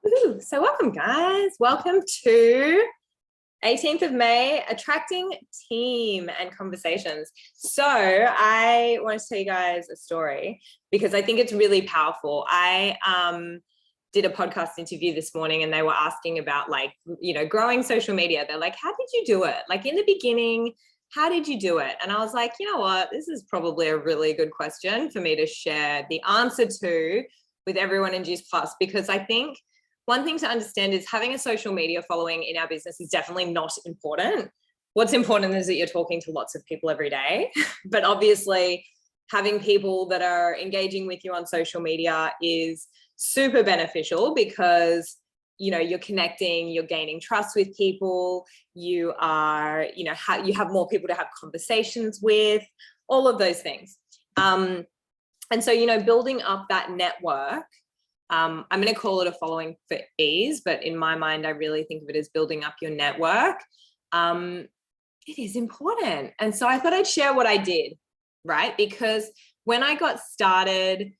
Ooh, so welcome, guys. Welcome to 18th of May, Attracting Team and Conversations. So I want to tell you guys a story because I think it's really powerful. I did a podcast interview this morning and they were asking about growing social media. They're like, how did you do it? Like in the beginning, how did you do it? And I was like, you know what? This is probably a really good question for me to share the answer to with everyone in Juice Plus, because I think one thing to understand is having a social media following in our business is definitely not important. What's important is that you're talking to lots of people every day. But obviously, having people that are engaging with you on social media is super beneficial because you're connecting, you're gaining trust with people, you are, you have more people to have conversations with, all of those things. And so, building up that network, I'm going to call it a following for ease, but in my mind, I really think of it as building up your network. It is important. And so I thought I'd share what I did, right? Because when I got started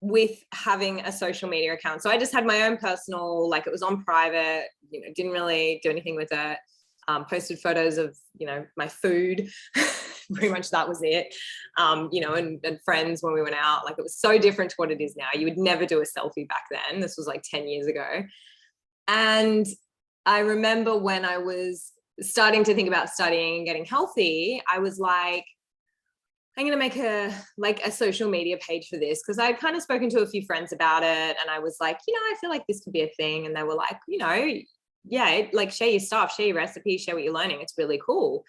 with having a social media account, so I just had my own personal, it was on private, didn't really do anything with it. Posted photos of, my food. Pretty much that was it. And friends when we went out, it was so different to what it is now. You would never do a selfie back then. This was 10 years ago. And I remember when I was starting to think about studying and getting healthy, I was like, I'm going to make a social media page for this, because I'd kind of spoken to a few friends about it. And I was like, I feel like this could be a thing. And they were like, yeah, share your stuff, share your recipes, share what you're learning. It's really cool.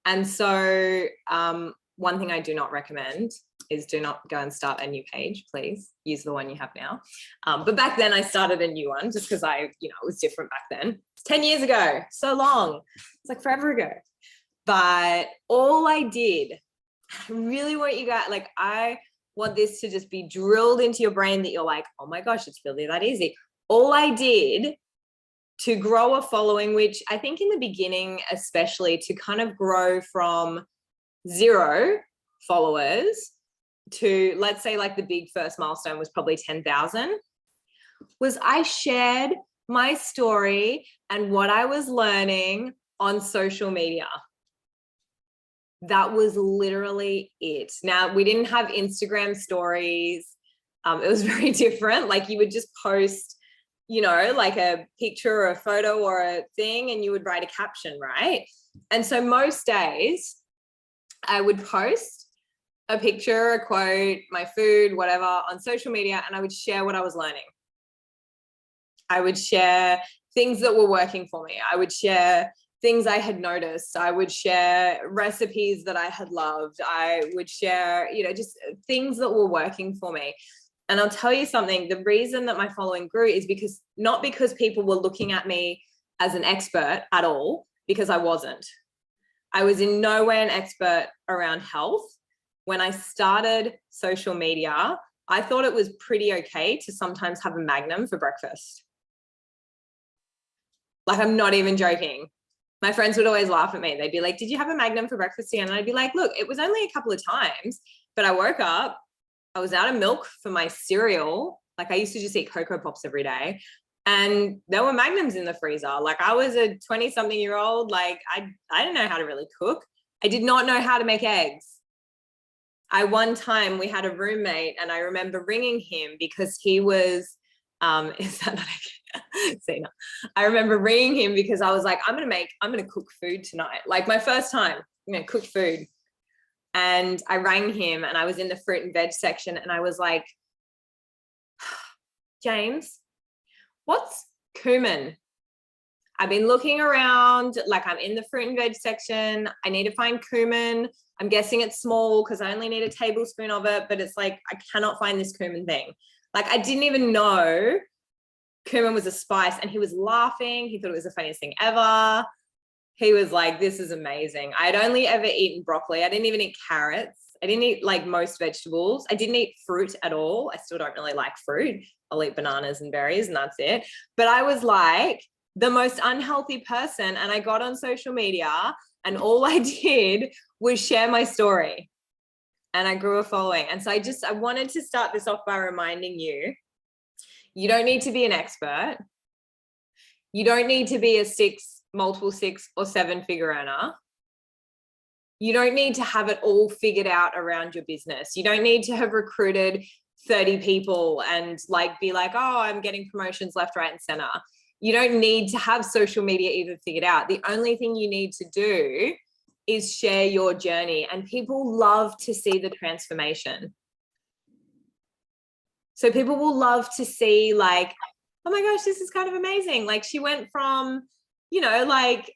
And so one thing I do not recommend is do not go and start a new page, please. Use the one you have now. But back then I started a new one just because it was different back then. It's 10 years ago, so long. It's forever ago. But all I did, I really want you guys, I want this to just be drilled into your brain that you're like, oh my gosh, it's really that easy. All I did to grow a following, which I think in the beginning, especially to kind of grow from 0 followers to, let's say, the big first milestone was probably 10,000, was I shared my story and what I was learning on social media. That was literally it. Now, we didn't have Instagram stories. It was very different. You would just post a picture or a photo or a thing, and you would write a caption, right? And so most days I would post a picture, a quote, my food, whatever, on social media, and I would share what I was learning. I would share things that were working for me. I would share things I had noticed. I would share recipes that I had loved. I would share, just things that were working for me. And I'll tell you something, the reason that my following grew is not because people were looking at me as an expert at all, because I wasn't. I was in no way an expert around health. When I started social media, I thought it was pretty okay to sometimes have a Magnum for breakfast. I'm not even joking. My friends would always laugh at me. They'd be like, did you have a Magnum for breakfast again? And I'd be like, look, it was only a couple of times, but I woke up, I was out of milk for my cereal. I used to just eat Cocoa Pops every day. And there were Magnums in the freezer. I was a 20-something-year-old. I didn't know how to really cook. I did not know how to make eggs. One time we had a roommate, and I remember ringing him because he was, is that not okay? Zena. I remember ringing him because I was like, I'm going to cook food tonight. My first time, cook food. And I rang him, and I was in the fruit and veg section, and I was like, James, what's cumin? I've been looking around, I'm in the fruit and veg section. I need to find cumin. I'm guessing it's small because I only need a tablespoon of it, but it's I cannot find this cumin thing. I didn't even know cumin was a spice, and he was laughing. He thought it was the funniest thing ever. He was like, this is amazing. I had only ever eaten broccoli. I didn't even eat carrots. I didn't eat most vegetables. I didn't eat fruit at all. I still don't really like fruit. I'll eat bananas and berries, and that's it. But I was the most unhealthy person. And I got on social media, and all I did was share my story, and I grew a following. And so I wanted to start this off by reminding you, you don't need to be an expert. You don't need to be a multiple 6 or 7 figure earner. You don't need to have it all figured out around your business. You don't need to have recruited 30 people and like be like, oh, I'm getting promotions left, right, and center. You don't need to have social media even figured out. The only thing you need to do is share your journey, and people love to see the transformation. So people will love to see like, oh my gosh, this is kind of amazing. Like she went from, you know, like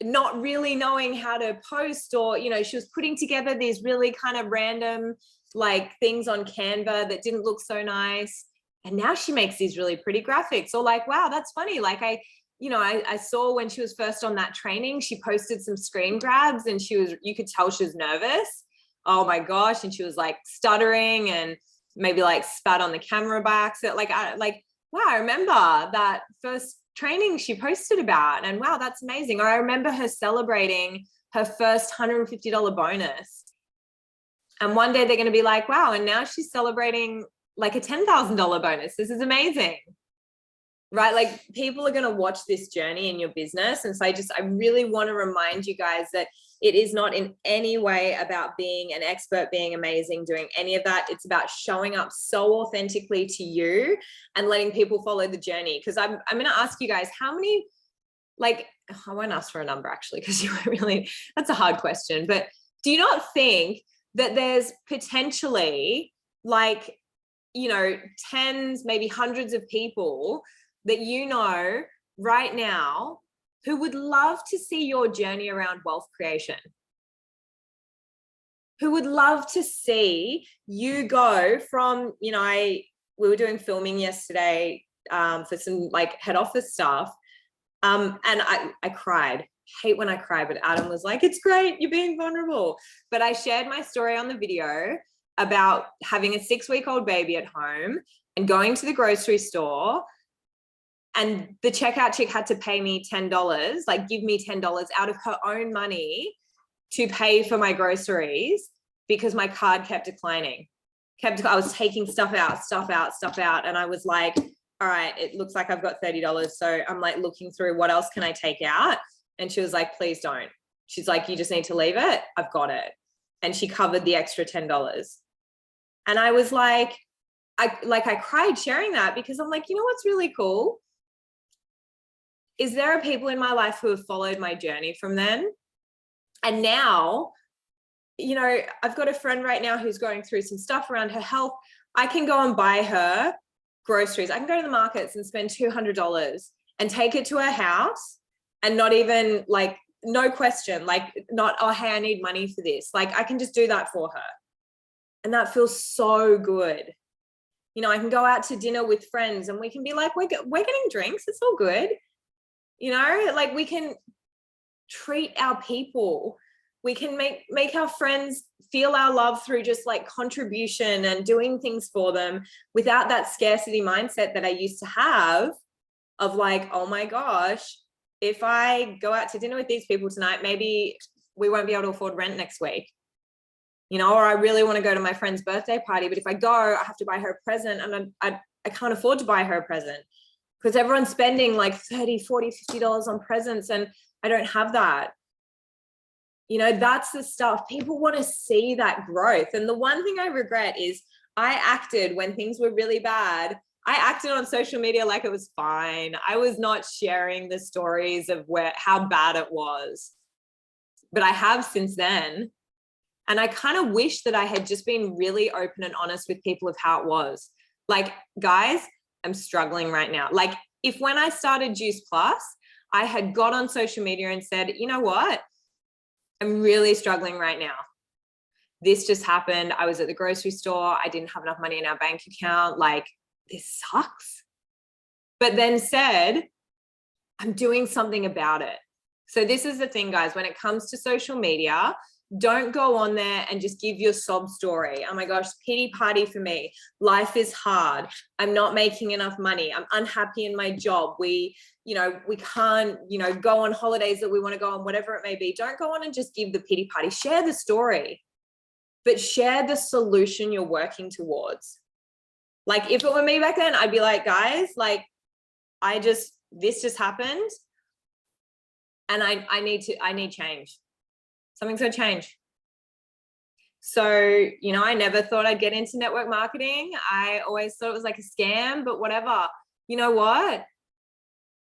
not really knowing how to post, or, you know, she was putting together these really kind of random like things on Canva that didn't look so nice. And now she makes these really pretty graphics. Or like, wow, that's funny. Like I saw when she was first on that training, she posted some screen grabs and you could tell she was nervous. Oh my gosh. And she was like stuttering and maybe like spat on the camera by accident. Wow, I remember that first training she posted about, and wow, that's amazing. Or I remember her celebrating her first $150 bonus. And one day they're going to be like, wow, and now she's celebrating like a $10,000 bonus. This is amazing. Right? Like people are going to watch this journey in your business. And so I really want to remind you guys that it is not in any way about being an expert, being amazing, doing any of that. It's about showing up so authentically to you and letting people follow the journey. Because I'm going to ask you guys, how many, like, I won't ask for a number actually, because that's a hard question. But do you not think that there's potentially like, you know, tens, maybe hundreds of people that you know right now who would love to see your journey around wealth creation, who would love to see you go from, you know, we were doing filming yesterday for some like head office stuff. And I cried. Hate when I cry, but Adam was like, it's great, you're being vulnerable. But I shared my story on the video about having a 6-week-old baby at home and going to the grocery store, and the checkout chick had to pay me $10, like give me $10 out of her own money to pay for my groceries because my card kept declining. I was taking stuff out. And I was like, all right, it looks like I've got $30. So I'm like looking through what else can I take out? And she was like, please don't. She's like, you just need to leave it. I've got it. And she covered the extra $10. And I was like, I cried sharing that, because I'm like, you know what's really cool? Is there are people in my life who have followed my journey from then. And now, you know, I've got a friend right now who's going through some stuff around her health. I can go and buy her groceries. I can go to the markets and spend $200 and take it to her house, and not even like, no question, like not, oh, hey, I need money for this. Like I can just do that for her. And that feels so good. You know, I can go out to dinner with friends and we can be like, we're getting drinks. It's all good. You know, like we can treat our people. We can make our friends feel our love through just like contribution and doing things for them without that scarcity mindset that I used to have of like, oh my gosh, if I go out to dinner with these people tonight, maybe we won't be able to afford rent next week. You know, or I really want to go to my friend's birthday party, but if I go, I have to buy her a present, and I can't afford to buy her a present because everyone's spending like $30, $40, $50 on presents, and I don't have that. You know, that's the stuff. People want to see that growth. And the one thing I regret is I acted when things were really bad. I acted on social media like it was fine. I was not sharing the stories of how bad it was. But I have since then. And I kind of wish that I had just been really open and honest with people of how it was. Like, guys, I'm struggling right now. Like, if when I started Juice Plus, I had got on social media and said, you know what? I'm really struggling right now. This just happened. I was at the grocery store. I didn't have enough money in our bank account. Like, this sucks. But then said, I'm doing something about it. So this is the thing, guys, when it comes to social media, don't go on there and just give your sob story. Oh my gosh, pity party for me. Life is hard. I'm not making enough money. I'm unhappy in my job. We can't, go on holidays that we want to go on, whatever it may be. Don't go on and just give the pity party. Share the story, but share the solution you're working towards. Like if it were me back then, I'd be like, guys, like I just this just happened and I need change. Something's gonna change. So, you know, I never thought I'd get into network marketing. I always thought it was like a scam, but whatever. You know what?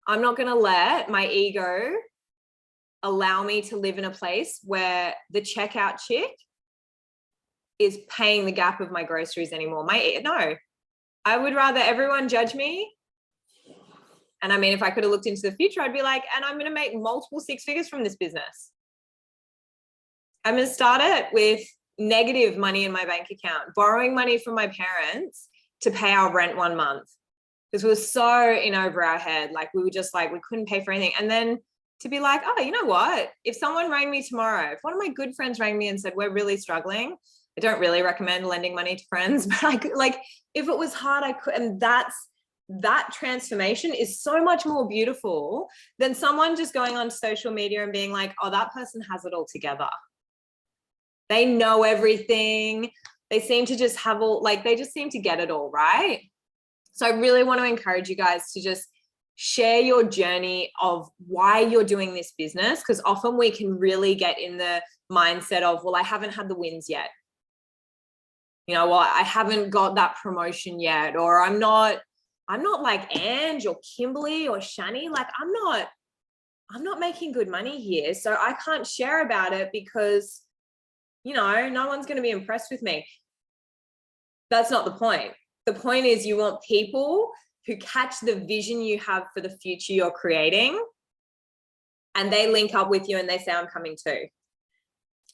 I'm not gonna let my ego allow me to live in a place where the checkout chick is paying the gap of my groceries anymore. No, I would rather everyone judge me. And I mean, if I could have looked into the future, I'd be like, and I'm going to make multiple six figures from this business. I'm going to start it with negative money in my bank account, borrowing money from my parents to pay our rent 1 month. Because we were so in over our head. Like we were just like, we couldn't pay for anything. And then to be like, oh, you know what? If someone rang me tomorrow, if one of my good friends rang me and said, we're really struggling, I don't really recommend lending money to friends, but I could, like, if it was hard, I could. And that transformation is so much more beautiful than someone just going on social media and being like, oh, that person has it all together. They know everything. They seem to just have all, like, they just seem to get it all, right? So I really want to encourage you guys to just share your journey of why you're doing this business, because often we can really get in the mindset of, well, I haven't had the wins yet. You know, well, I haven't got that promotion yet, or I'm not like Ange or Kimberly or Shani. Like I'm not making good money here. So I can't share about it because, you know, no one's going to be impressed with me. That's not the point. The point is you want people who catch the vision you have for the future you're creating, and they link up with you and they say, I'm coming too.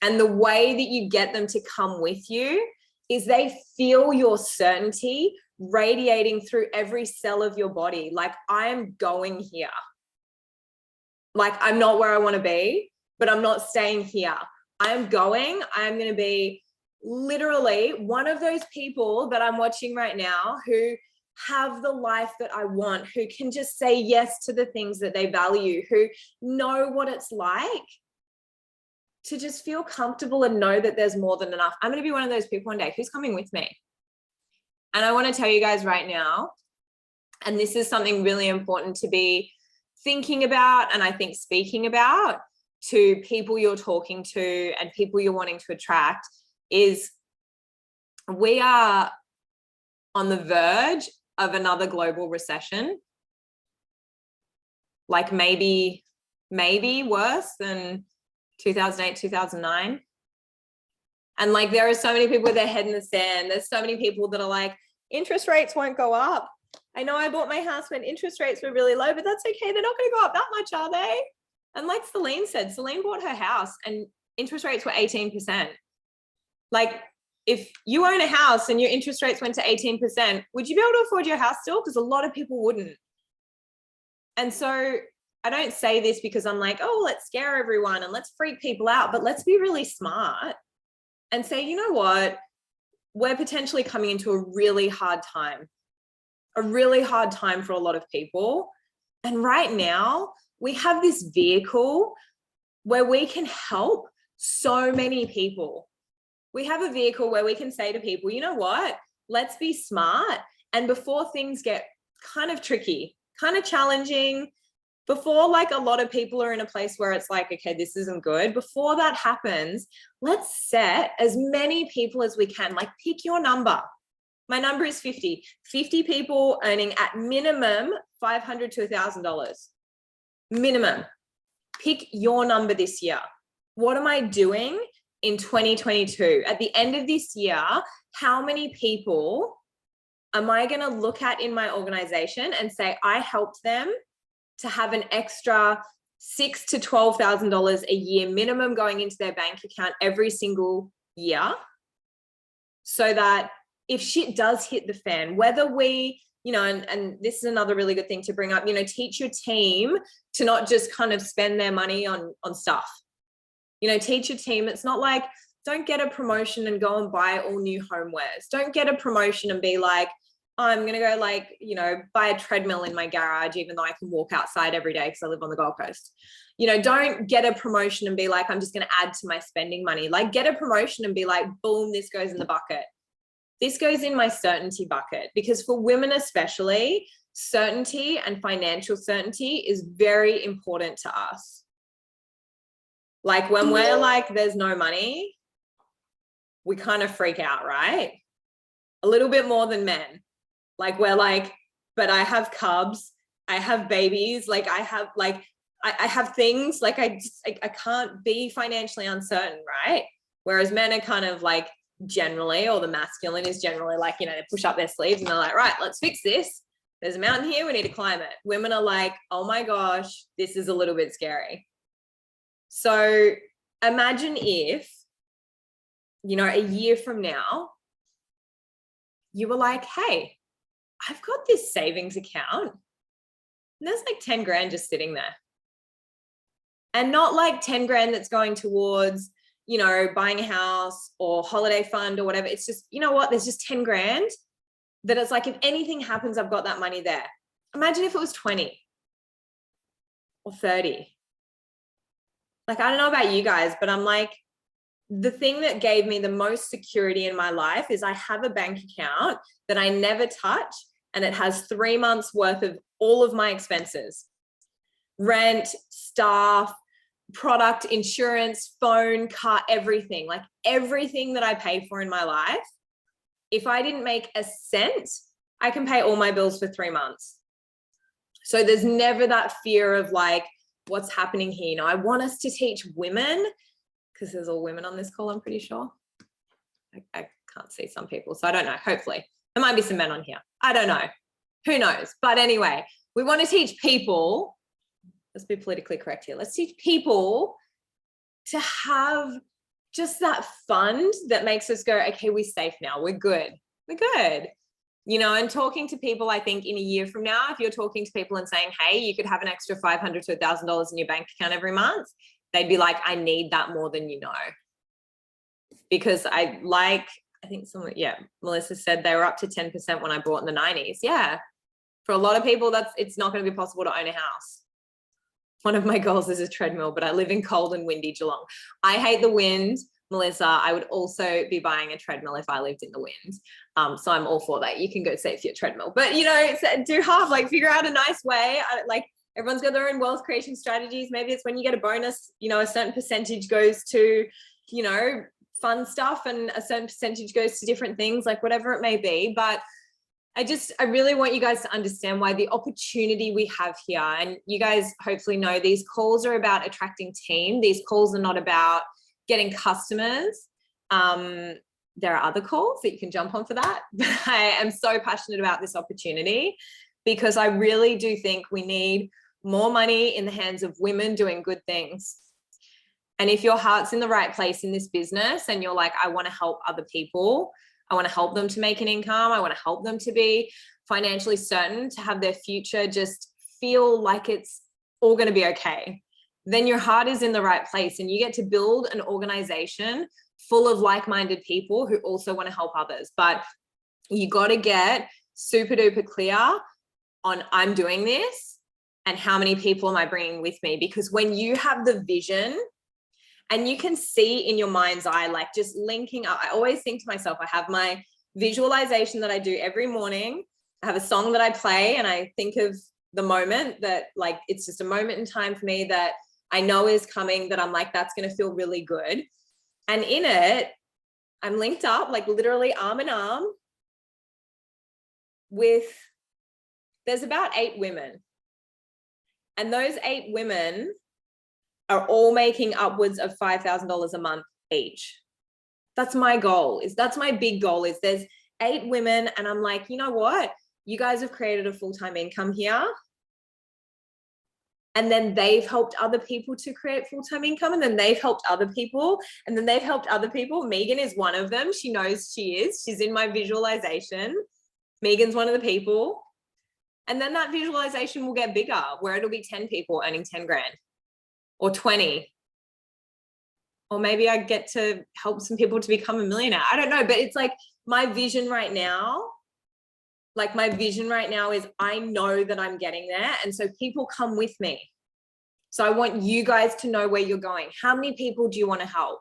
And the way that you get them to come with you is they feel your certainty radiating through every cell of your body. Like, I am going here. Like, I'm not where I want to be, but I'm not staying here. I'm going to be literally one of those people that I'm watching right now who have the life that I want, who can just say yes to the things that they value, who know what it's like to just feel comfortable and know that there's more than enough. I'm going to be one of those people one day. Who's coming with me? And I want to tell you guys right now, and this is something really important to be thinking about, and I think speaking about to people you're talking to and people you're wanting to attract, is we are on the verge of another global recession. Like maybe worse than 2008, 2009. And like, there are so many people with their head in the sand. There's so many people that are like, interest rates won't go up. I know I bought my house when interest rates were really low, but that's okay. They're not going to go up that much, are they? And like Celine said, Celine bought her house and interest rates were 18%. Like, if you own a house and your interest rates went to 18%, would you be able to afford your house still? Because a lot of people wouldn't. And so I don't say this because I'm like, oh, let's scare everyone and let's freak people out, but let's be really smart and say, you know what? We're potentially coming into a really hard time for a lot of people. And right now we have this vehicle where we can help so many people. We have a vehicle where we can say to people, you know what? Let's be smart. And before things get kind of tricky, kind of challenging, before like a lot of people are in a place where it's like, okay, this isn't good. Before that happens, let's set as many people as we can. Like, pick your number. My number is 50. 50 people earning at minimum $500 to $1,000. Minimum. Pick your number this year. What am I doing in 2022? At the end of this year, how many people am I going to look at in my organization and say, I helped them to have an extra $6,000 to $12,000 a year minimum going into their bank account every single year, so that if shit does hit the fan, whether we, you know, and this is another really good thing to bring up, you know, teach your team to not just kind of spend their money on stuff. You know, teach your team. It's not like, don't get a promotion and go and buy all new homewares. Don't get a promotion and be like, oh, I'm going to go like, you know, buy a treadmill in my garage, even though I can walk outside every day because I live on the Gold Coast. You know, don't get a promotion and be like, I'm just going to add to my spending money. Like, get a promotion and be like, boom, this goes in the bucket. This goes in my certainty bucket. Because for women especially, certainty and financial certainty is very important to us. Like when we're like, there's no money, we kind of freak out, right? A little bit more than men. Like we're like, but I have cubs, I have babies, like I have things, like I can't be financially uncertain, right? Whereas men are kind of like generally, or the masculine is generally like, you know, they push up their sleeves and they're like, right, let's fix this. There's a mountain here, we need to climb it. Women are like, oh my gosh, this is a little bit scary. So imagine if, you know, a year from now, you were like, hey, I've got this savings account and there's like 10 grand just sitting there. And not like 10 grand that's going towards, you know, buying a house or holiday fund or whatever. It's just, you know what, there's just 10 grand that it's like, if anything happens, I've got that money there. Imagine if it was 20 or 30. Like, I don't know about you guys, but I'm like, the thing that gave me the most security in my life is I have a bank account that I never touch, and it has 3 months worth of all of my expenses, rent, staff, product, insurance, phone, car, everything, like everything that I pay for in my life. If I didn't make a cent, I can pay all my bills for 3 months. So there's never that fear of like, what's happening here? You know, I want us to teach women, because there's all women on this call, I'm pretty sure. I can't see some people, so I don't know. Hopefully there might be some men on here. I don't know. Who knows? But anyway, we want to teach people, let's be politically correct here. Let's teach people to have just that fund that makes us go, okay, we're safe now. We're good. We're good. You know, and talking to people, I think in a year from now, if you're talking to people and saying, hey, you could have an extra $500 to $1,000 in your bank account every month, they'd be like, I need that more than you know. Because I think someone, Melissa said they were up to 10% when I bought in the 90s. Yeah. For a lot of people, it's not going to be possible to own a house. One of my goals is a treadmill, but I live in cold and windy Geelong. I hate the wind, Melissa. I would also be buying a treadmill if I lived in the wind. So I'm all for that. You can go save your treadmill, but you know, do half, like figure out a nice way. Like everyone's got their own wealth creation strategies. Maybe it's when you get a bonus, you know, a certain percentage goes to, you know, fun stuff and a certain percentage goes to different things, like whatever it may be. But I really want you guys to understand why the opportunity we have here, and you guys hopefully know these calls are about attracting team. These calls are not about getting customers. There are other calls that you can jump on for that. But I am so passionate about this opportunity because I really do think we need more money in the hands of women doing good things. And if your heart's in the right place in this business and you're like, I want to help other people, I want to help them to make an income, I want to help them to be financially certain, to have their future just feel like it's all going to be okay, then your heart is in the right place and you get to build an organization full of like-minded people who also want to help others. But you got to get super duper clear on, I'm doing this and how many people am I bringing with me? Because when you have the vision and you can see in your mind's eye, like just linking up, I always think to myself, I have my visualization that I do every morning. I have a song that I play and I think of the moment that, like, it's just a moment in time for me that I know is coming, that I'm like, that's going to feel really good. And in it, I'm linked up, like literally arm in arm with, there's about 8 women. And those 8 women are all making upwards of $5,000 a month each. That's my goal. That's my big goal, is there's 8 women and I'm like, you know what? You guys have created a full-time income here. And then they've helped other people to create full-time income. And then they've helped other people. And then they've helped other people. Megan is one of them. She knows she is. She's in my visualization. Megan's one of the people. And then that visualization will get bigger, where it'll be 10 people earning 10 grand. Or 20, or maybe I get to help some people to become a millionaire. I don't know, but it's like my vision right now, is I know that I'm getting there. And so people come with me. So I want you guys to know where you're going. How many people do you want to help?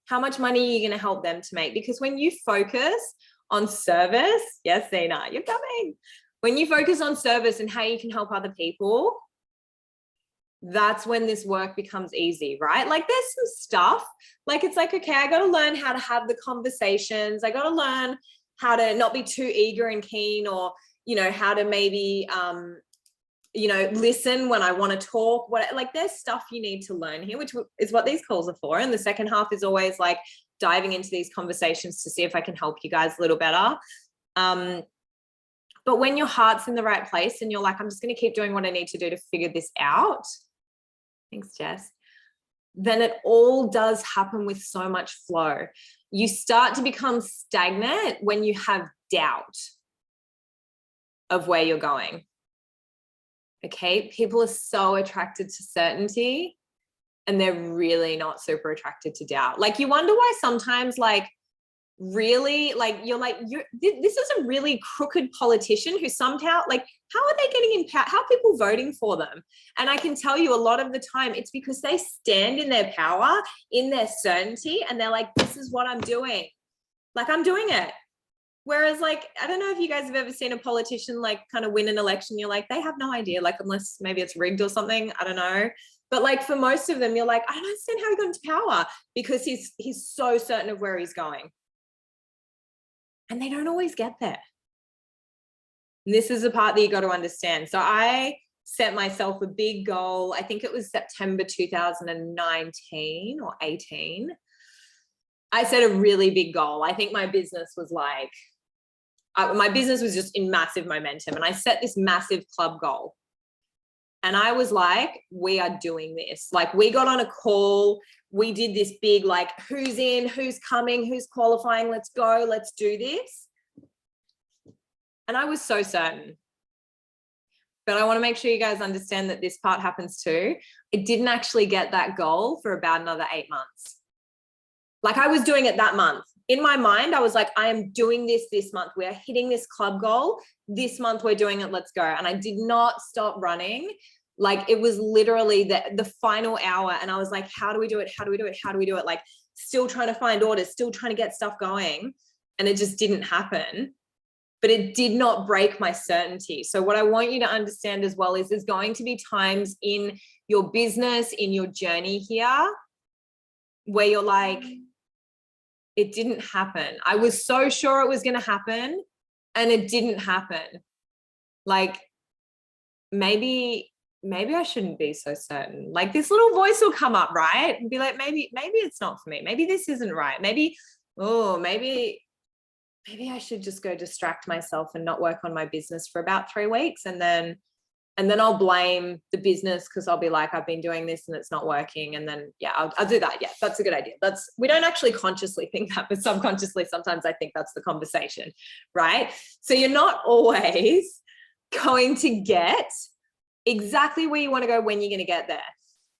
How much money are you going to help them to make? Because when you focus on service, yes, Zena, you're coming. When you focus on service and how you can help other people, that's when this work becomes easy, right? Like there's some stuff, like it's like, okay, I got to learn how to have the conversations. I got to learn how to not be too eager and keen, or, you know, how to maybe, you know, listen when I want to talk. Like there's stuff you need to learn here, which is what these calls are for. And the second half is always like diving into these conversations to see if I can help you guys a little better. But when your heart's in the right place and you're like, I'm just going to keep doing what I need to do to figure this out. Thanks, Jess. Then it all does happen with so much flow. You start to become stagnant when you have doubt of where you're going. Okay, people are so attracted to certainty and they're really not super attracted to doubt. Like you wonder why sometimes, like, really, like you're like, this is a really crooked politician who somehow, like, how are they getting in power? How are people voting for them? And I can tell you a lot of the time it's because they stand in their power, in their certainty, and they're like, this is what I'm doing. Like, I'm doing it. Whereas, like, I don't know if you guys have ever seen a politician like kind of win an election. You're like, they have no idea, like, unless maybe it's rigged or something. I don't know. But like for most of them, you're like, I don't understand how he got into power, because he's so certain of where he's going. And they don't always get there. And this is the part that you got to understand. So I set myself a big goal. I think it was September 2019 or 18. I set a really big goal. I think my business was like, my business was just in massive momentum. And I set this massive club goal. And I was like, we are doing this. Like, we got on a call. We did this big, like, who's in, who's coming, who's qualifying. Let's go. Let's do this. And I was so certain. But I want to make sure you guys understand that this part happens too. I didn't actually get that goal for about another 8 months. Like, I was doing it that month. In my mind, I was like, I am doing this month. We are hitting this club goal. This month we're doing it. Let's go. And I did not stop running. Like, it was literally the final hour. And I was like, how do we do it? How do we do it? How do we do it? Like, still trying to find orders, still trying to get stuff going. And it just didn't happen. But it did not break my certainty. So what I want you to understand as well is there's going to be times in your business, in your journey here, where you're like, it didn't happen. I was so sure it was going to happen and it didn't happen. Like, maybe I shouldn't be so certain. Like, this little voice will come up, right? And be like, maybe it's not for me. Maybe this isn't right. Maybe I should just go distract myself and not work on my business for about 3 weeks. And then I'll blame the business, because I'll be like, I've been doing this and it's not working. And then, yeah, I'll do that. Yeah, that's a good idea. We don't actually consciously think that, but subconsciously, sometimes I think that's the conversation, right? So you're not always going to get exactly where you want to go when you're going to get there.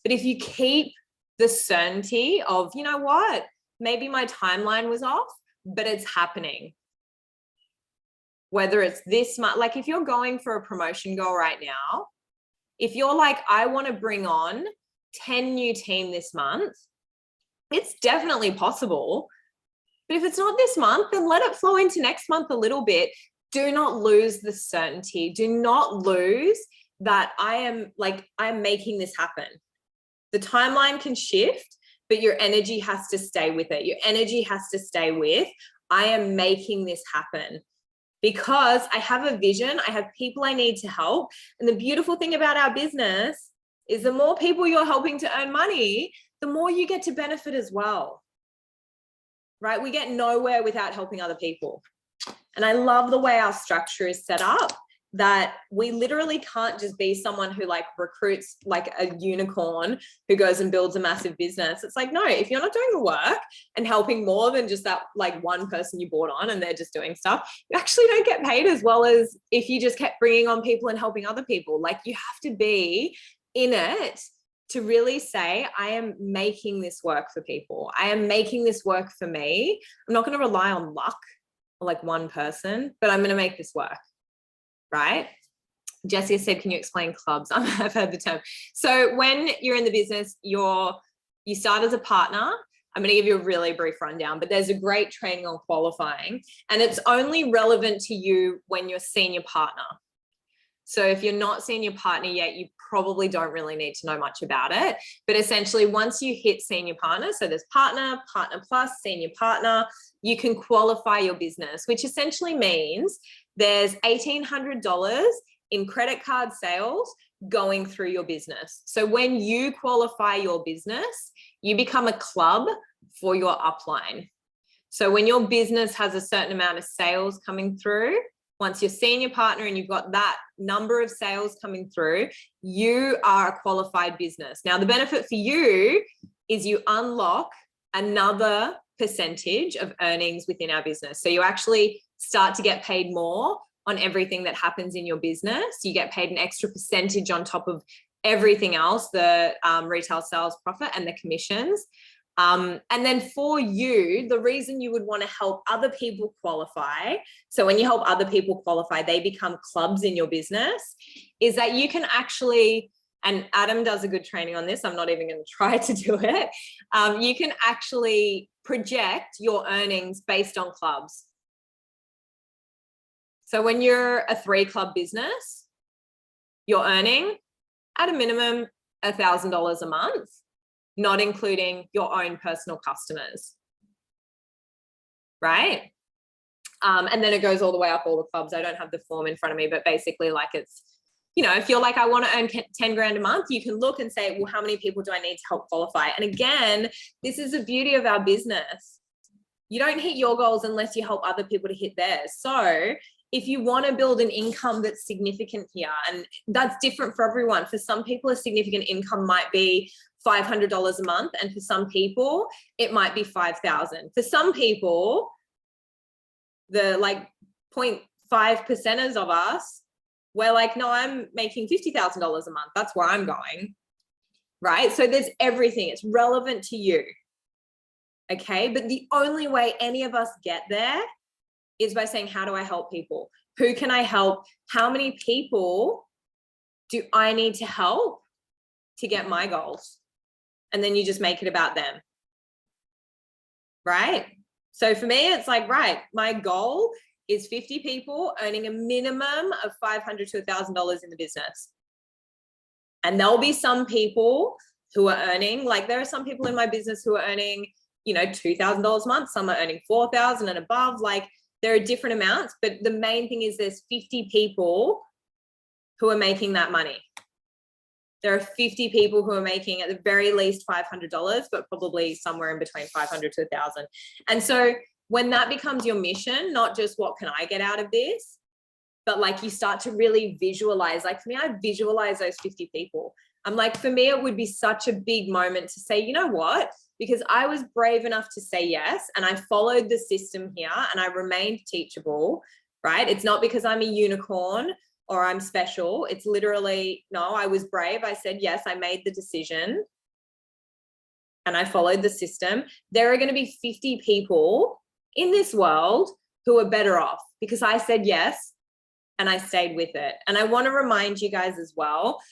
But if you keep the certainty of, you know what, maybe my timeline was off, but it's happening. Whether it's this month, like if you're going for a promotion goal right now, if you're like, I want to bring on 10 new team this month, it's definitely possible. But if it's not this month, then let it flow into next month a little bit. Do not lose the certainty. Do not lose that I am making this happen. The timeline can shift, but your energy has to stay with it. Your energy has to stay with, I am making this happen. Because I have a vision, I have people I need to help. And the beautiful thing about our business is the more people you're helping to earn money, the more you get to benefit as well, right? We get nowhere without helping other people. And I love the way our structure is set up, that we literally can't just be someone who like recruits like a unicorn who goes and builds a massive business. It's like, no, if you're not doing the work and helping more than just that like one person you brought on and they're just doing stuff, you actually don't get paid as well as if you just kept bringing on people and helping other people. Like, you have to be in it to really say, I am making this work for people. I am making this work for me. I'm not going to rely on luck or like one person, but I'm going to make this work. Right? Jessie said, can you explain clubs? I've heard the term. So when you're in the business, you start as a partner. I'm going to give you a really brief rundown, but there's a great training on qualifying, and it's only relevant to you when you're senior partner. So if you're not seeing your partner yet, you probably don't really need to know much about it. But essentially, once you hit senior partner, so there's partner, partner plus, senior partner, you can qualify your business, which essentially means there's $1,800 in credit card sales going through your business. So when you qualify your business, you become a club for your upline. So when your business has a certain amount of sales coming through, once you're senior partner and you've got that number of sales coming through, you are a qualified business. Now, the benefit for you is you unlock another percentage of earnings within our business. So you actually start to get paid more on everything that happens in your business. You get paid an extra percentage on top of everything else, the retail sales profit and the commissions. And then for you, the reason you would want to help other people qualify, so when you help other people qualify, they become clubs in your business, is that you can actually, and Adam does a good training on this, I'm not even going to try to do it, you can actually project your earnings based on clubs. So when you're a 3-club business, you're earning at a minimum $1,000 a month, not including your own personal customers, right? And then it goes all the way up all the clubs. I don't have the form in front of me, but basically like it's, you know, if you're like, I want to earn 10 grand a month, you can look and say, well, how many people do I need to help qualify? And again, this is the beauty of our business. You don't hit your goals unless you help other people to hit theirs. So if you want to build an income that's significant here, and that's different for everyone. For some people, a significant income might be $500 a month. And for some people, it might be $5,000. For some people, the like 0.5%ers of us, we're like, no, I'm making $50,000 a month. That's where I'm going, right? So there's everything. It's relevant to you, okay? But the only way any of us get there is by saying, how do I help people? Who can I help? How many people do I need to help to get my goals? And then you just make it about them, right? So for me, it's like, right, my goal is 50 people earning a minimum of $500 to $1,000 in the business. And there'll be some people who are earning, like there are some people in my business who are earning, you know, $2,000 a month. Some are earning 4,000 and above. Like there are different amounts, but the main thing is there's 50 people who are making that money. There are 50 people who are making at the very least $500, but probably somewhere in between 500 to 1,000. And so when that becomes your mission, not just what can I get out of this, but like you start to really visualize, like for me, I visualize those 50 people. I'm like, for me, it would be such a big moment to say, you know what? Because I was brave enough to say yes, and I followed the system here and I remained teachable, right? It's not because I'm a unicorn or I'm special. It's literally, no, I was brave. I said, yes, I made the decision and I followed the system. There are going to be 50 people in this world who are better off because I said yes and I stayed with it. And I want to remind you guys as well,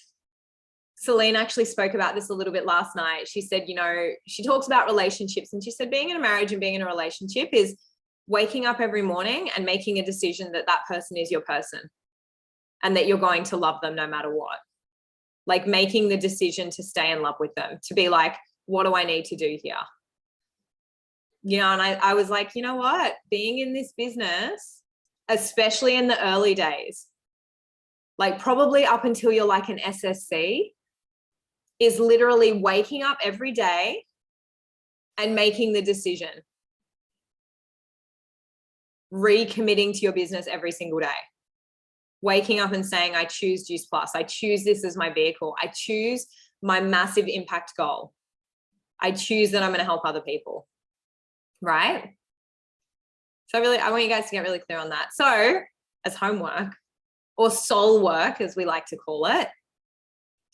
Celine actually spoke about this a little bit last night. She said, you know, she talks about relationships and she said being in a marriage and being in a relationship is waking up every morning and making a decision that that person is your person and that you're going to love them no matter what. Like making the decision to stay in love with them, to be like, what do I need to do here? You know, and I was like, you know what? Being in this business, especially in the early days, like probably up until you're like an SSC, is literally waking up every day and making the decision. Recommitting to your business every single day. Waking up and saying, I choose Juice Plus. I choose this as my vehicle. I choose my massive impact goal. I choose that I'm going to help other people. Right? So I want you guys to get really clear on that. So as homework or soul work, as we like to call it,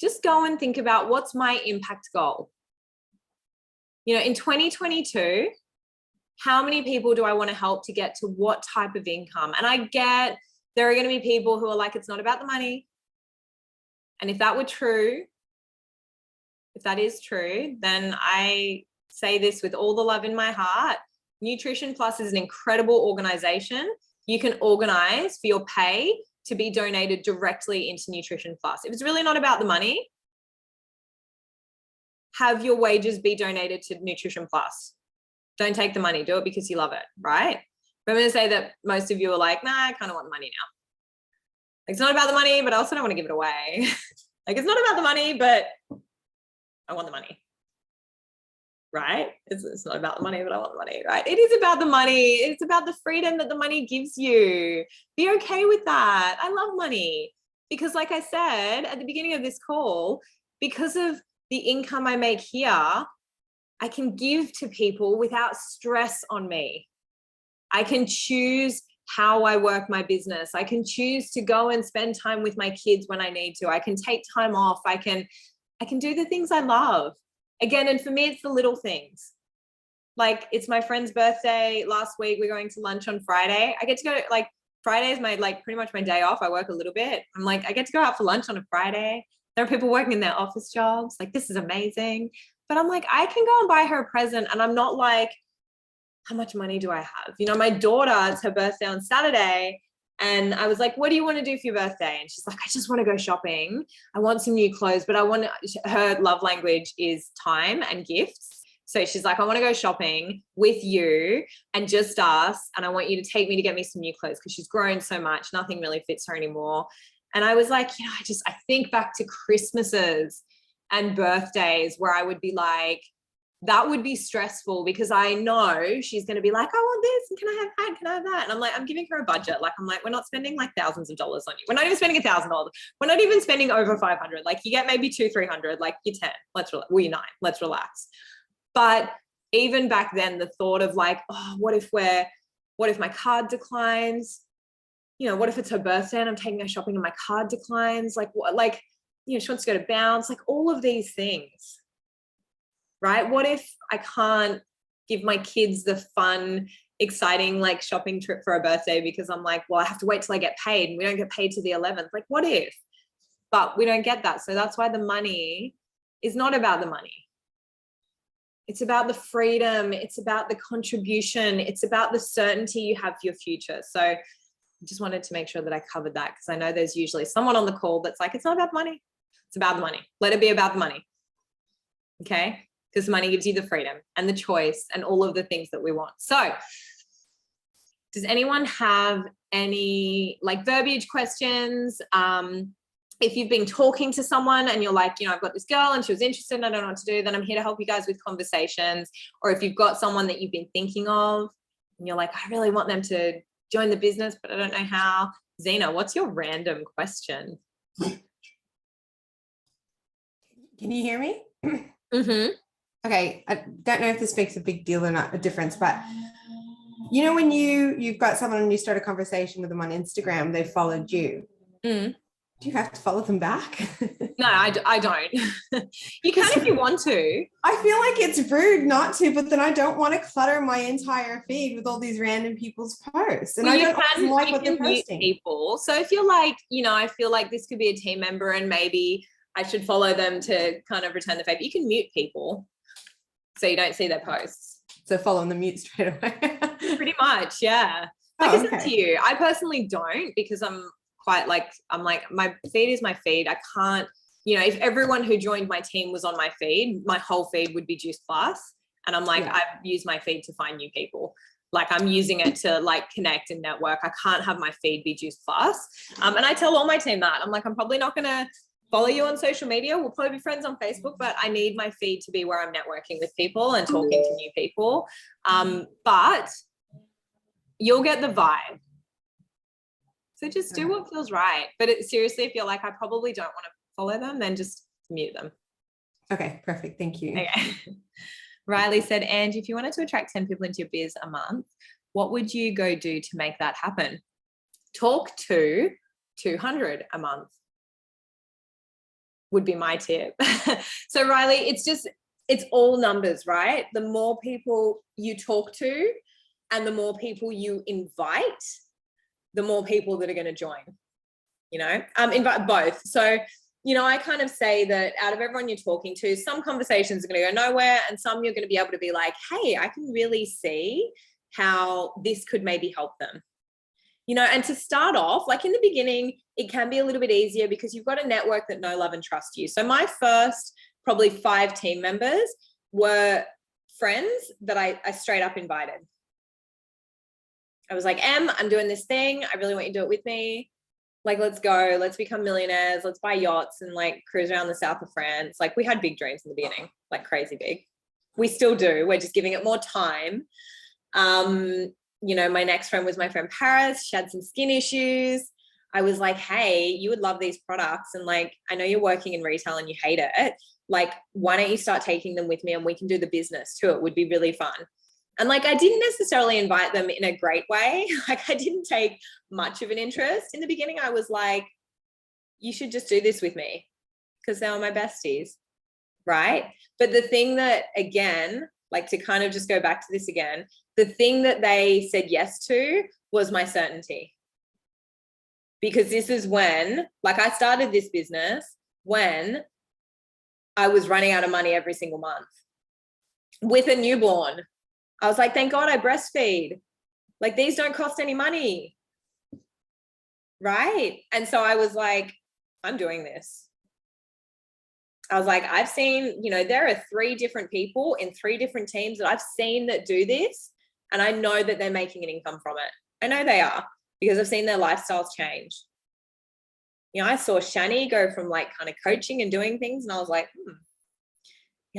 just go and think about what's my impact goal. You know, in 2022, how many people do I want to help to get to what type of income? And I get there are going to be people who are like, it's not about the money. And if that were true, if that is true, then I say this with all the love in my heart. Nutrition Plus is an incredible organization. You can organize for your pay to be donated directly into Nutrition Plus. If it's really not about the money, have your wages be donated to Nutrition Plus. Don't take the money, do it because you love it, right? But I'm going to say that most of you are like, nah, I kind of want the money now. Like, it's not about the money, but I also don't want to give it away. Like, it's not about the money, but I want the money, right? It's not about the money, but I want the money, right? It is about the money. It's about the freedom that the money gives you. Be okay with that. I love money because, like I said at the beginning of this call, because of the income I make here, I can give to people without stress on me. I can choose how I work my business. I can choose to go and spend time with my kids when I need to. I can take time off. I can do the things I love. Again, and for me, it's the little things. Like, it's my friend's birthday last week. We're going to lunch on Friday. I get to go, like, Friday is my, like, pretty much my day off. I work a little bit. I'm like, I get to go out for lunch on a Friday. There are people working in their office jobs. Like, this is amazing. But I'm like, I can go and buy her a present. And I'm not like, how much money do I have? You know, my daughter, it's her birthday on Saturday. And I was like, what do you want to do for your birthday? And she's like, I just want to go shopping. I want some new clothes, but her love language is time and gifts. So she's like, I want to go shopping with you and just us. And I want you to take me to get me some new clothes because she's grown so much. Nothing really fits her anymore. And I was like, you know, I think back to Christmases and birthdays where I would be like, that would be stressful because I know she's going to be like, I want this. And can I have that? Can I have that? And I'm like, I'm giving her a budget. Like, I'm like, we're not spending like thousands of dollars on you. We're not even spending $1,000. We're not even spending over 500. Like, you get maybe 200-300, like you're 10. You're 9. Let's relax. But even back then, the thought of like, oh, what if my card declines? You know, what if it's her birthday and I'm taking her shopping and my card declines? Like, what, like, you know, she wants to go to Bounce, like all of these things. Right? What if I can't give my kids the fun, exciting, like shopping trip for a birthday because I'm like, well, I have to wait till I get paid and we don't get paid till the 11th. Like, what if? But we don't get that. So that's why the money is not about the money. It's about the freedom. It's about the contribution. It's about the certainty you have for your future. So I just wanted to make sure that I covered that because I know there's usually someone on the call that's like, it's not about the money. It's about the money. Let it be about the money. Okay? Because money gives you the freedom and the choice and all of the things that we want. So does anyone have any like verbiage questions? If you've been talking to someone and you're like, you know, I've got this girl and she was interested and I don't know what to do, then I'm here to help you guys with conversations. Or if you've got someone that you've been thinking of and you're like, I really want them to join the business, but I don't know how. Zena, what's your random question? Can you hear me? Mm-hmm. Okay, I don't know if this makes a big deal or not, a difference, but you know, when you've got someone and you start a conversation with them on Instagram, they followed you. Mm. Do you have to follow them back? No, I don't. You can if you want to. I feel like it's rude not to, but then I don't want to clutter my entire feed with all these random people's posts. And well, I don't like what they're posting. People. So if you're like, you know, I feel like this could be a team member and maybe I should follow them to kind of return the favor. You can mute people so you don't see their posts. So follow them, mute straight away. Pretty much, yeah. Like it's up to you. I personally don't because I'm like my feed is my feed. I can't, you know, if everyone who joined my team was on my feed, my whole feed would be Juice Plus. And I'm like, yeah. I've used my feed to find new people. Like I'm using it to like connect and network. I can't have my feed be Juice Plus. And I tell all my team that. I'm like, I'm probably not going to follow you on social media. We'll probably be friends on Facebook, but I need my feed to be where I'm networking with people and talking to new people. But you'll get the vibe. So just do what feels right. But seriously, if you're like, I probably don't want to follow them, then just mute them. Okay, perfect. Thank you. Okay. Riley said, Angie, if you wanted to attract 10 people into your biz a month, what would you go do to make that happen? Talk to 200 a month would be my tip. So Riley, it's all numbers, right? The more people you talk to and the more people you invite, the more people that are going to join, you know, invite both. So, you know, I kind of say that out of everyone you're talking to, some conversations are going to go nowhere and some you're going to be able to be like, hey, I can really see how this could maybe help them. And to start off, like in the beginning, it can be a little bit easier because you've got a network that know, love, and trust you. So my first probably 5 team members were friends that I straight up invited. I was like, I'm doing this thing. I really want you to do it with me. Like, let's go. Let's become millionaires. Let's buy yachts and like cruise around the south of France. Like, we had big dreams in the beginning, like crazy big. We still do. We're just giving it more time. My next friend was my friend Paris. She had some skin issues. I was like, hey, you would love these products. And like, I know you're working in retail and you hate it. Like, why don't you start taking them with me and we can do the business too? It would be really fun. And like, I didn't necessarily invite them in a great way. Like, I didn't take much of an interest. In the beginning, I was like, you should just do this with me because they were my besties, right? But the thing that, again, like to kind of just go back to this again, the thing that they said yes to was my certainty. Because this is when, like, I started this business when I was running out of money every single month with a newborn. I was like, thank God I breastfeed. Like, these don't cost any money. Right? And so I was like, I'm doing this. I was like, I've seen, there are 3 different people in 3 different teams that I've seen that do this. And I know that they're making an income from it. I know they are because I've seen their lifestyles change. I saw Shani go from like kind of coaching and doing things. And I was like,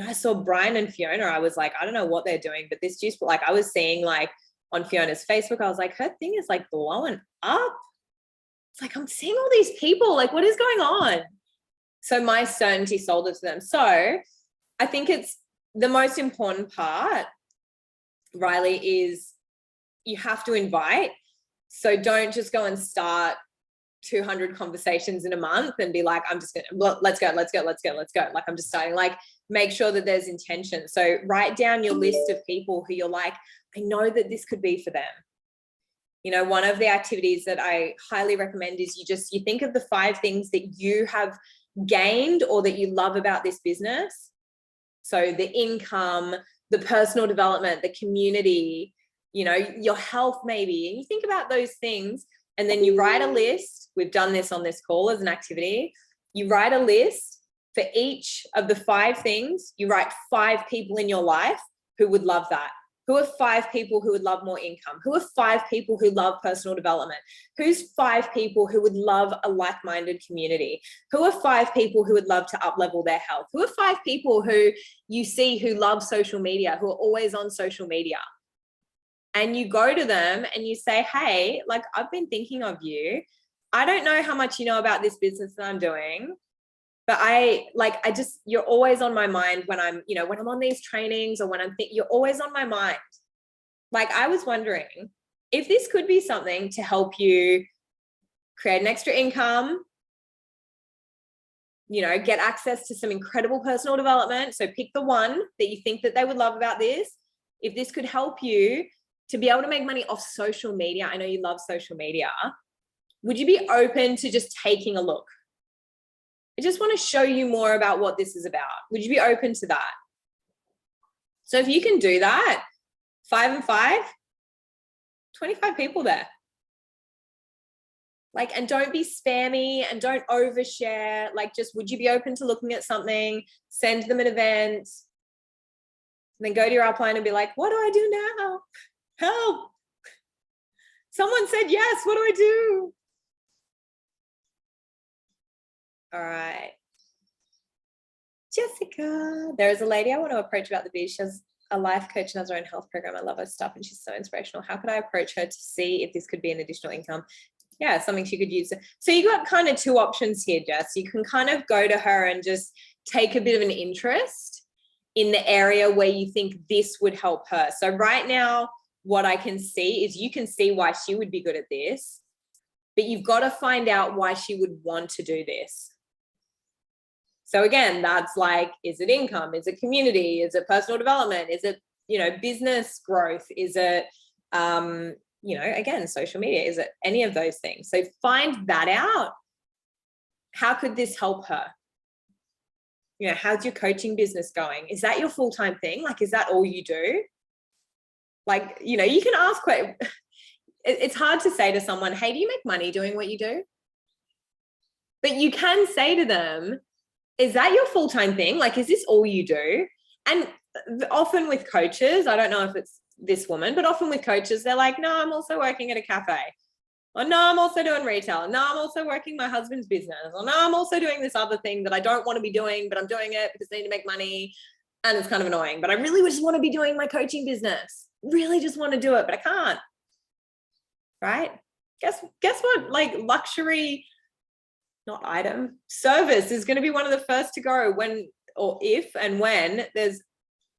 I saw Brian and Fiona. I was like, I don't know what they're doing, but this juice, like I was seeing like on Fiona's Facebook, I was like, her thing is like blowing up. It's like, I'm seeing all these people, like, what is going on? So my certainty sold it to them. So I think it's the most important part, Riley, is you have to invite. So don't just go and start 200 conversations in a month and be like, I'm just going to, let's go. Like, I'm just starting, like, make sure that there's intention. So write down your list of people who you're like, I know that this could be for them. One of the activities that I highly recommend is you think of the 5 things that you have gained or that you love about this business. So the income, the personal development, the community, your health maybe. And you think about those things and then you write a list. We've done this on this call as an activity. You write a list for each of the 5 things. You write 5 people in your life who would love that. Who are 5 people who would love more income? Who are 5 people who love personal development? Who's 5 people who would love a like-minded community? Who are 5 people who would love to up-level their health? Who are 5 people who you see who love social media, who are always on social media? And you go to them and you say, hey, like, I've been thinking of you. I don't know how much you know about this business that I'm doing, but you're always on my mind when I'm, when I'm on these trainings or when you're always on my mind. Like, I was wondering if this could be something to help you create an extra income, get access to some incredible personal development. So pick the one that you think that they would love about this. If this could help you to be able to make money off social media, I know you love social media. Would you be open to just taking a look? I just want to show you more about what this is about. Would you be open to that? So if you can do that, 5 and 5, 25 people there. Like, and don't be spammy and don't overshare. Like, just, would you be open to looking at something, send them an event, and then go to your upline and be like, what do I do now? Help. Someone said yes, what do I do? All right. Jessica, there is a lady I want to approach about the biz. She has a life coach and has her own health program. I love her stuff and she's so inspirational. How could I approach her to see if this could be an additional income? Yeah, something she could use. So you got kind of 2 options here, Jess. You can kind of go to her and just take a bit of an interest in the area where you think this would help her. So right now, what I can see is you can see why she would be good at this, but you've got to find out why she would want to do this. So again, that's like, is it income? Is it community? Is it personal development? Is it, business growth? Is it, again, social media? Is it any of those things? So find that out. How could this help her? How's your coaching business going? Is that your full-time thing? Like, is that all you do? Like, you can ask, it's hard to say to someone, hey, do you make money doing what you do? But you can say to them, is that your full-time thing? Like, is this all you do? And often with coaches, I don't know if it's this woman, but often with coaches, they're like, no, I'm also working at a cafe. Or no, I'm also doing retail. No, I'm also working my husband's business. Or no, I'm also doing this other thing that I don't want to be doing, but I'm doing it because I need to make money. And it's kind of annoying, but I really just want to be doing my coaching business. Really just want to do it, but I can't. Right? Guess what? Like, luxury, not item, service is going to be one of the first to go when, or if and when there's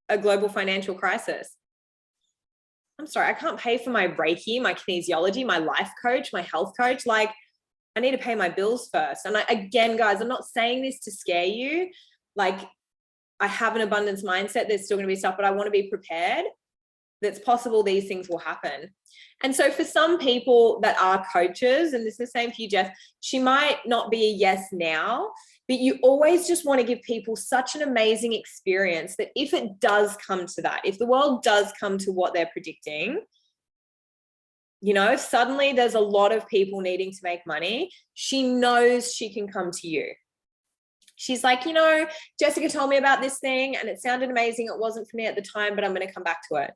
a global financial crisis. I'm sorry, I can't pay for my Reiki, my kinesiology, my life coach, my health coach. Like, I need to pay my bills first. And again, guys, I'm not saying this to scare you. Like, I have an abundance mindset. There's still going to be stuff, but I want to be prepared. That's possible these things will happen. And so for some people that are coaches, and this is the same for you, Jess, she might not be a yes now, but you always just want to give people such an amazing experience that if it does come to that, if the world does come to what they're predicting, you know, if suddenly there's a lot of people needing to make money, she knows she can come to you. She's like, you know, Jessica told me about this thing and it sounded amazing. It wasn't for me at the time, but I'm going to come back to it.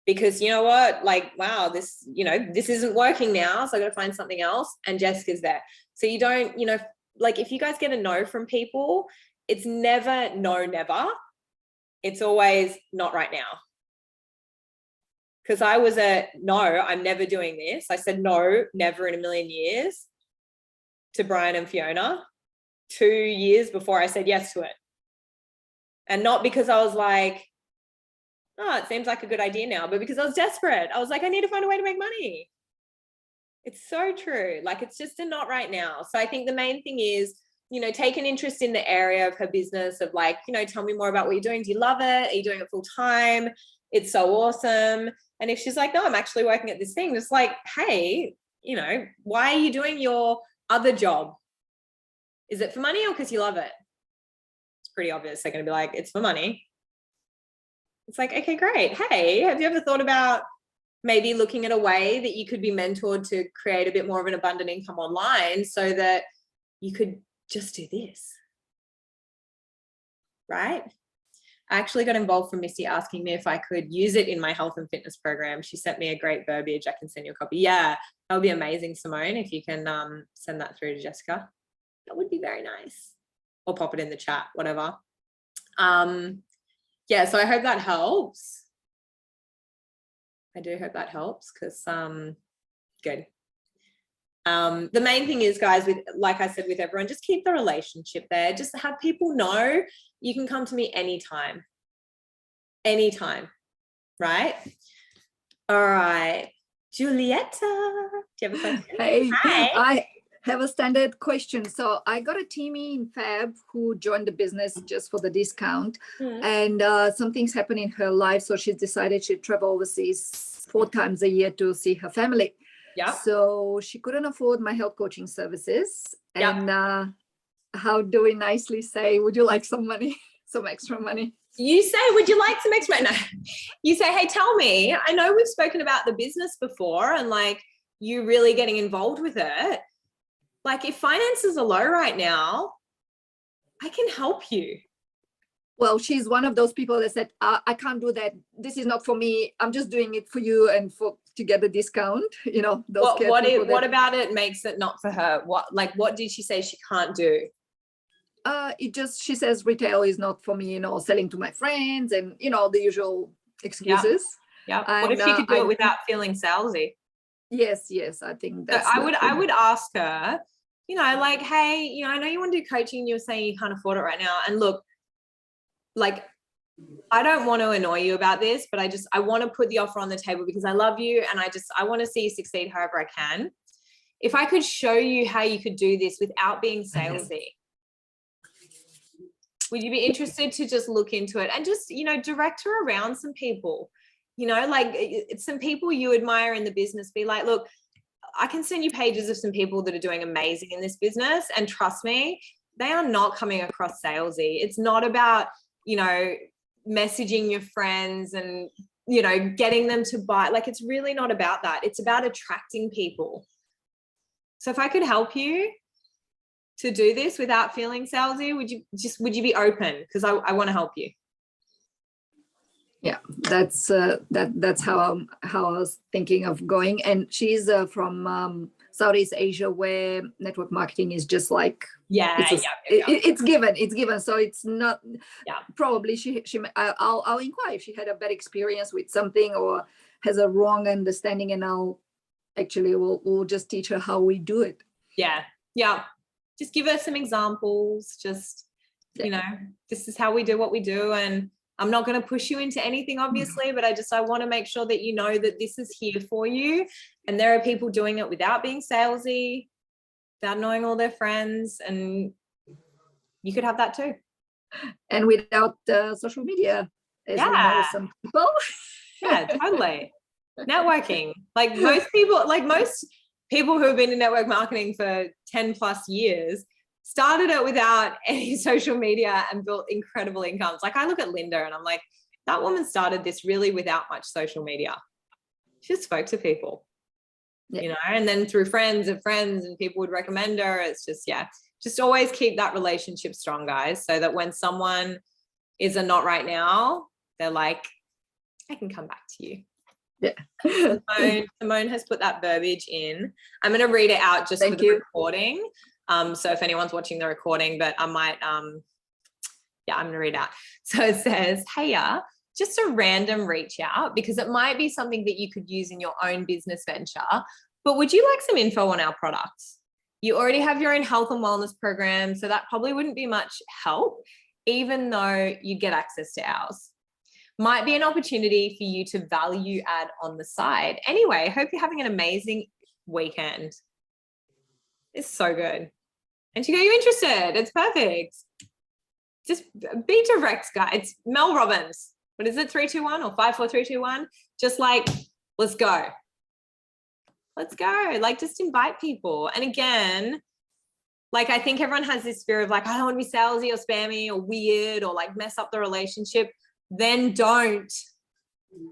Because you know what, like, wow, this, you know, this isn't working now. So I got to find something else. And Jessica's there. So you don't, you know, like if you guys get a no from people, it's never no, never. It's always not right now. Because I was no, I'm never doing this. I said no, never in a million years to Brian and Fiona 2 years before I said yes to it. And not because I was like, oh, it seems like a good idea now, but because I was desperate. I was like, I need to find a way to make money. It's so true. Like, it's just a not right now. So I think the main thing is, you know, take an interest in the area of her business of like, you know, tell me more about what you're doing. Do you love it? Are you doing it full time? It's so awesome. And if she's like, no, I'm actually working at this thing, just like, hey, you know, why are you doing your other job? Is it for money or because you love it? It's pretty obvious. They're going to be like, it's for money. It's like, okay, great. Hey, have you ever thought about maybe looking at a way that you could be mentored to create a bit more of an abundant income online so that you could just do this? Right? I actually got involved from Misty asking me if I could use it in my health and fitness program. She sent me a great verbiage. I can send you a copy. Yeah, that would be amazing, Simone, if you can send that through to Jessica. That would be very nice. Or pop it in the chat, whatever. Yeah, so I hope that helps. I do hope that helps because good. The main thing is, guys, with, like I said, with everyone, just keep the relationship there. Just have people know you can come to me anytime. Anytime, right? All right. Julieta, do you have a question? Hey, Hi. I have a standard question. So I got a teamie in Fab who joined the business just for the discount, and some things happen in her life. So she's decided she'd travel overseas 4 times a year to see her family. Yeah. So she couldn't afford my health coaching services. And how do we nicely say, would you like some money, some extra money? You say, would you like some extra? No. You say, hey, tell me, I know we've spoken about the business before and like you really getting involved with it. Like if finances are low right now, I can help you. Well, she's one of those people that said, I can't do that. This is not for me. I'm just doing it for you and to get a discount. You know, those what about it makes it not for her? What did she say she can't do? She says retail is not for me, you know, selling to my friends and, you know, the usual excuses. Yeah. What if she could do it without feeling salesy? Yes. I think that's. So I would ask her, you know, like, hey, you know, I know you want to do coaching and you're saying you can't afford it right now. And look, like, I don't want to annoy you about this, but I want to put the offer on the table because I love you and I want to see you succeed however I can. If I could show you how you could do this without being salesy, would you be interested to just look into it and just, you know, direct her around some people, you know, like it's some people you admire in the business, be like, look, I can send you pages of some people that are doing amazing in this business. And trust me, they are not coming across salesy. It's not about, you know, messaging your friends and you know, getting them to buy. Like, it's really not about that. It's about attracting people. So if I could help you to do this without feeling salesy, would you be open? Because I want to help you. Yeah, that's how I was thinking of going. And she's from Southeast Asia, where network marketing is just like, it's given. So it's not, probably I'll inquire if she had a bad experience with something or has a wrong understanding, and we'll just teach her how we do it. Yeah. Just give her some examples. Just, you know, this is how we do what we do. And I'm not going to push you into anything, obviously, but I want to make sure that you know that this is here for you. And there are people doing it without being salesy, without knowing all their friends, and you could have that too. And without social media, as we know some people. Yeah, totally. Networking. Like most people who have been in network marketing for 10 plus years started it without any social media and built incredible incomes. Like, I look at Linda and I'm like, that woman started this really without much social media. She just spoke to people, you know, and then through friends of friends, and people would recommend her. It's just, just always keep that relationship strong, guys, so that when someone is a not right now, they're like, I can come back to you. Yeah. Simone has put that verbiage in. I'm going to read it out just for the recording. So if anyone's watching the recording, but I might, I'm going to read it out. So it says, hey, just a random reach out, because it might be something that you could use in your own business venture, but would you like some info on our products? You already have your own health and wellness program, so that probably wouldn't be much help, even though you get access to ours. Might be an opportunity for you to value add on the side. Anyway, hope you're having an amazing weekend. It's so good. And she go, you interested? It's perfect. Just be direct, guys. It's Mel Robbins. What is it? 321 or 54321? Just like, let's go. Let's go. Like, just invite people. And again, like, I think everyone has this fear of like, I don't want to be salesy or spammy or weird or like mess up the relationship. Then don't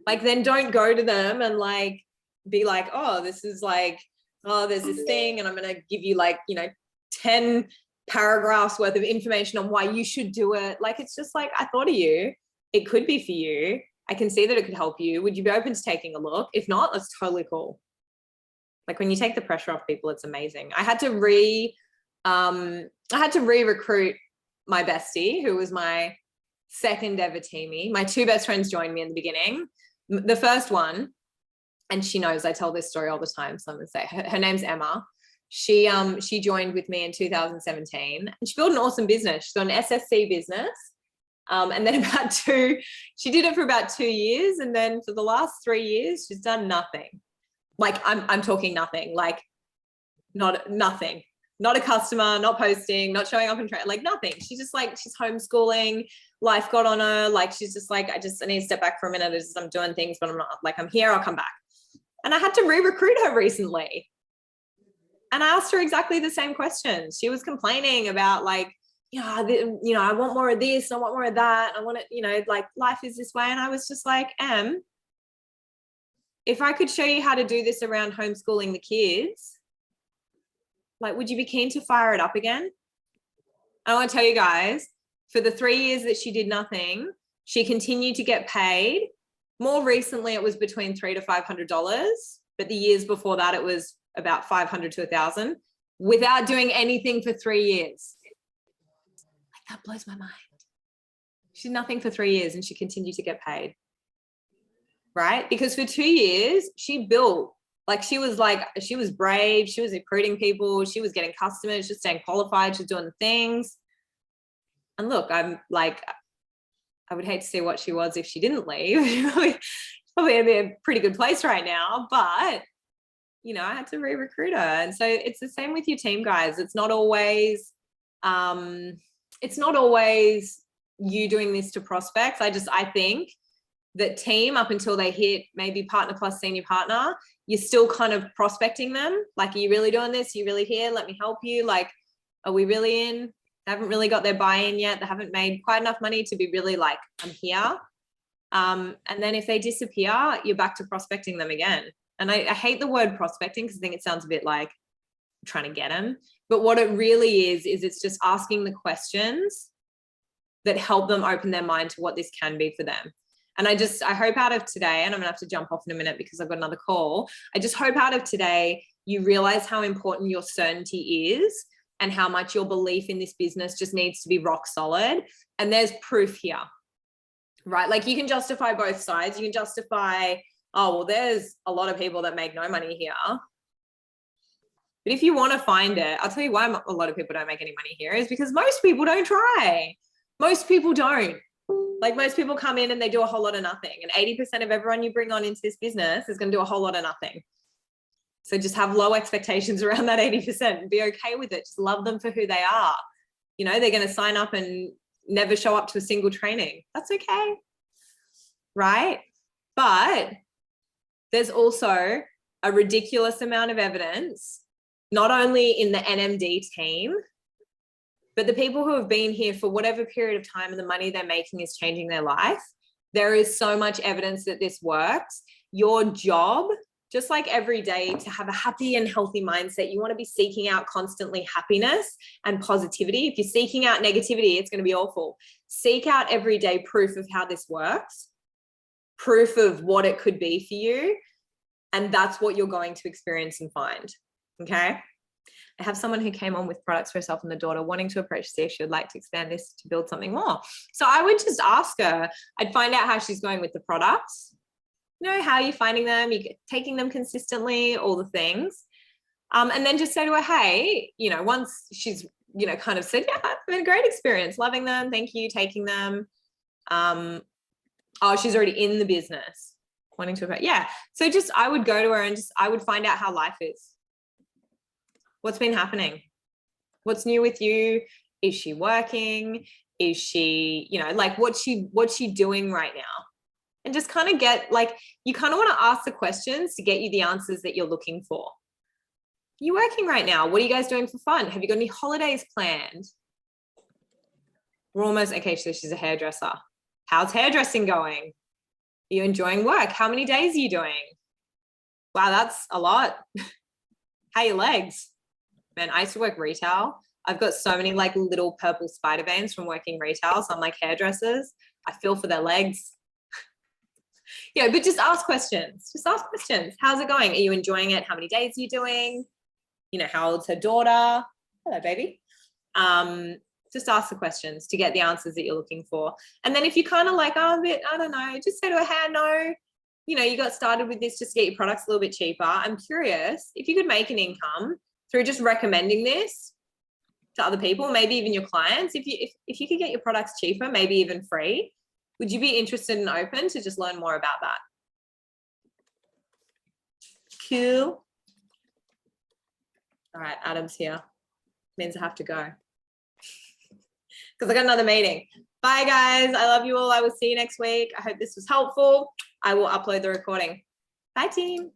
go to them and like be like, oh, this is like, oh, there's this thing and I'm going to give you like, 10 paragraphs worth of information on why you should do it. Like, it's just like, I thought of you. It could be for you. I can see that it could help you. Would you be open to taking a look? If not, that's totally cool. Like, when you take the pressure off people, it's amazing. I had to re-recruit my bestie, who was my second ever teamie. My two best friends joined me in the beginning. The first one, and she knows I tell this story all the time, so I'm going to say her name's Emma. She joined with me in 2017 and she built an awesome business. She's got an SSC business. And then she did it for about 2 years. And then for the last 3 years, she's done nothing. Like, I'm talking nothing, like nothing, not a customer, not posting, not showing up in trade, like nothing. She's just like, she's homeschooling, life got on her. Like, she's just like, I need to step back for a minute. I'm doing things, but I'm not, like, I'm here, I'll come back. And I had to re-recruit her recently. And I asked her exactly the same questions. She was complaining about like, I want more of this, I want more of that. I want it, like, life is this way. And I was just like, if I could show you how to do this around homeschooling the kids, like, would you be keen to fire it up again? I want to tell you guys, for the 3 years that she did nothing, she continued to get paid. More recently, it was between $300 to $500. But the years before that, it was about $500 to $1,000 without doing anything for 3 years. Like, that blows my mind. She did nothing for 3 years and she continued to get paid. Right? Because for 2 years, she built, like, she was brave. She was recruiting people. She was getting customers, just staying qualified. She's doing the things. And look, I'm like, I would hate to see what she was if she didn't leave. Probably in a pretty good place right now, but I had to re-recruit her. And so it's the same with your team, guys. It's not always you doing this to prospects. I think that team, up until they hit maybe partner plus senior partner, you're still kind of prospecting them. Like, are you really doing this? Are you really here? Let me help you. Like, are we really in? They haven't really got their buy-in yet. They haven't made quite enough money to be really like, I'm here. And then if they disappear, you're back to prospecting them again. And I hate the word prospecting because I think it sounds a bit like trying to get them. But what it really is it's just asking the questions that help them open their mind to what this can be for them. And I hope out of today, and I'm gonna have to jump off in a minute because I've got another call. I just hope out of today, you realize how important your certainty is and how much your belief in this business just needs to be rock solid. And there's proof here, right? Like you can justify both sides. You can justify, oh, well, there's a lot of people that make no money here. But if you want to find it, I'll tell you why a lot of people don't make any money here is because most people don't try. Most people don't. Like most people come in and they do a whole lot of nothing. And 80% of everyone you bring on into this business is going to do a whole lot of nothing. So just have low expectations around that 80% and be okay with it. Just love them for who they are. You know, they're going to sign up and never show up to a single training. That's okay. Right? But there's also a ridiculous amount of evidence, not only in the NMD team, but the people who have been here for whatever period of time and the money they're making is changing their life. There is so much evidence that this works. Your job, just like every day, to have a happy and healthy mindset, you want to be seeking out constantly happiness and positivity. If you're seeking out negativity, it's going to be awful. Seek out every day proof of how this works, proof of what it could be for you. And that's what you're going to experience and find. Okay. I have someone who came on with products for herself and the daughter wanting to approach to see if she would like to expand this to build something more. So I would just ask her, I'd find out how she's going with the products. You know, how are you finding them? You taking them consistently, all the things. And then just say to her, hey, you know, once she's, you know, kind of said, yeah, it's been a great experience, loving them. Thank you, taking them. Oh, she's already in the business, wanting to, yeah. So just, I would go to her and I would find out how life is. What's been happening? What's new with you? Is she working? Is she, you know, like what's she doing right now? And just kind of get like, you kind of want to ask the questions to get you the answers that you're looking for. Are you working right now? What are you guys doing for fun? Have you got any holidays planned? We're almost, okay, so she's a hairdresser. How's hairdressing going? Are you enjoying work? How many days are you doing? Wow, that's a lot. How are your legs? Man, I used to work retail. I've got so many like little purple spider veins from working retail. So I'm like hairdressers. I feel for their legs. Yeah, but just ask questions. Just ask questions. How's it going? Are you enjoying it? How many days are you doing? You know, how old's her daughter? Hello, baby. Just ask the questions to get the answers that you're looking for. And then if you kind of like, oh, a bit, I don't know, just say to her, hey, I know, you know, you got started with this just to get your products a little bit cheaper. I'm curious if you could make an income through just recommending this to other people, maybe even your clients. If you could get your products cheaper, maybe even free, would you be interested and open to just learn more about that? Cool. All right, Adam's here. Means I have to go because I got another meeting. Bye, guys. I love you all. I will see you next week. I hope this was helpful. I will upload the recording. Bye, team.